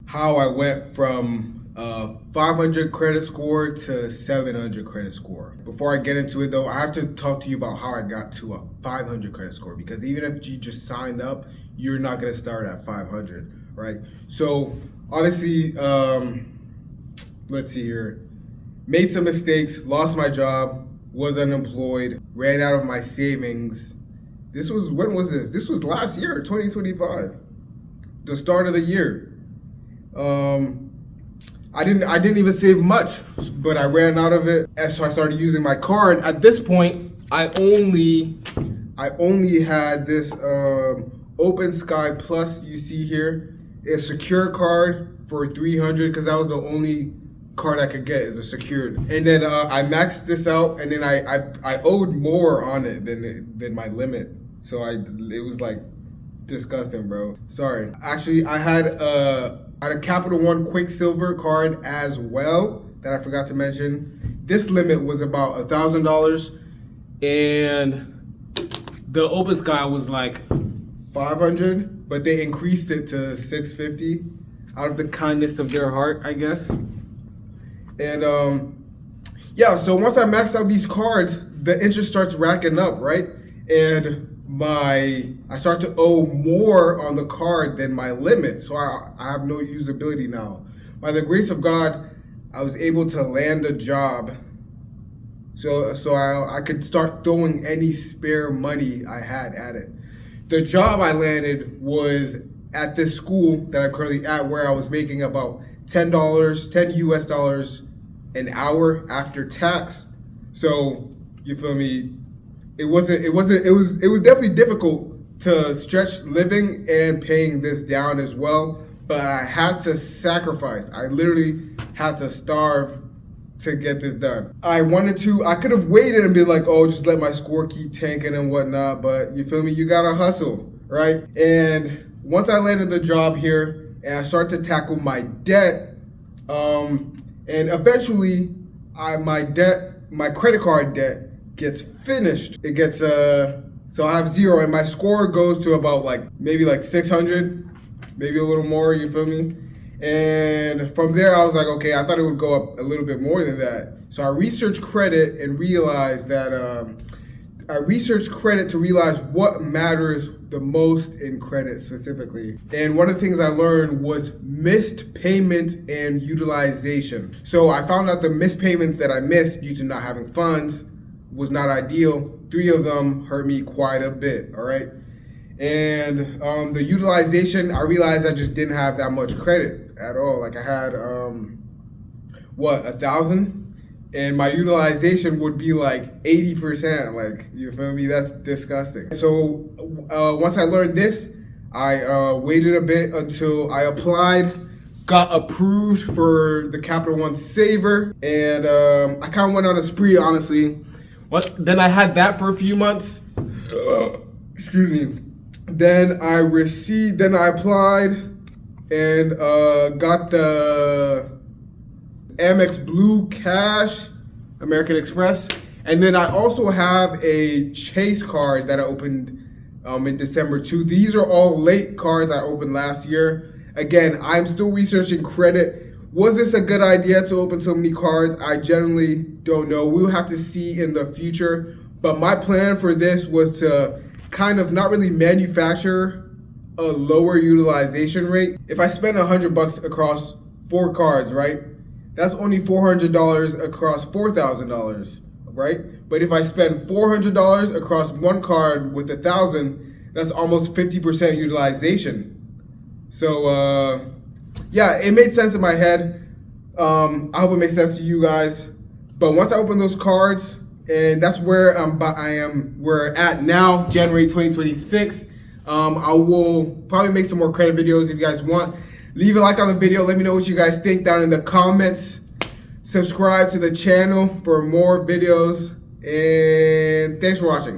how I went from a 500 credit score to 700 credit score. Before I get into it though, I have to talk to you about how I got to a 500 credit score, because even if you just signed up, you're not gonna start at 500, right? So obviously, let's see here, made some mistakes, lost my job, was unemployed, ran out of my savings. When was this? This was last year, 2025, the start of the year. I didn't even save much, but I ran out of it, and so I started using my card. At this point, I only had this Open Sky Plus you see here, a secure card for 300, because that was the only card I could get is a secured. And then I maxed this out, and then I owed more on it than my limit. So it was like disgusting, bro. Sorry. Actually, I had a Capital One Quicksilver card as well that I forgot to mention. This limit was about $1,000, and the Open Sky was like 500, but they increased it to 650 out of the kindness of their heart, I guess. And yeah, so once I maxed out these cards, the interest starts racking up, right? And I start to owe more on the card than my limit, so I have no usability now. By the grace of God, I was able to land a job, so I could start throwing any spare money I had at it. The job I landed was at this school that I'm currently at, where I was making about $10 US an hour after tax. So you feel me? It was definitely difficult to stretch living and paying this down as well, but I had to sacrifice. I literally had to starve to get this done. I could have waited and been like, oh, just let my score keep tanking and whatnot, but you feel me? You gotta hustle, right? And once I landed the job here and I start to tackle my debt, and eventually my credit card debt gets finished. It gets so I have 0, and my score goes to about maybe 600, maybe a little more, you feel me? And from there I was like, okay, I thought it would go up a little bit more than that. So I researched credit and realized that what matters the most in credit specifically. And one of the things I learned was missed payment and utilization. So I found out the missed payments that I missed due to not having funds was not ideal. 3 of them hurt me quite a bit, all right? And the utilization, I realized I just didn't have that much credit at all. Like I had, 1,000? And my utilization would be 80%, you feel me? That's disgusting. So once I learned this, I waited a bit until I applied, got approved for the Capital One Saver, and I kind of went on a spree, honestly. Then I had that for a few months. Excuse me. Then I applied and got the Amex Blue Cash, American Express, and then I also have a Chase card that I opened in December too. These are all late cards I opened last year. Again, I'm still researching credit. Was this a good idea to open so many cards? I generally don't know. We'll have to see in the future. But my plan for this was to kind of not really manufacture a lower utilization rate. If I spend $100 across 4 cards, right? That's only $400 across $4,000, right? But if I spend $400 across 1 card with 1,000, that's almost 50% utilization. So yeah, it made sense in my head. I hope it makes sense to you guys. But once I open those cards, and that's where we're at now, January 2026. I will probably make some more credit videos if you guys want. Leave a like on the video. Let me know what you guys think down in the comments. Subscribe to the channel for more videos. And thanks for watching.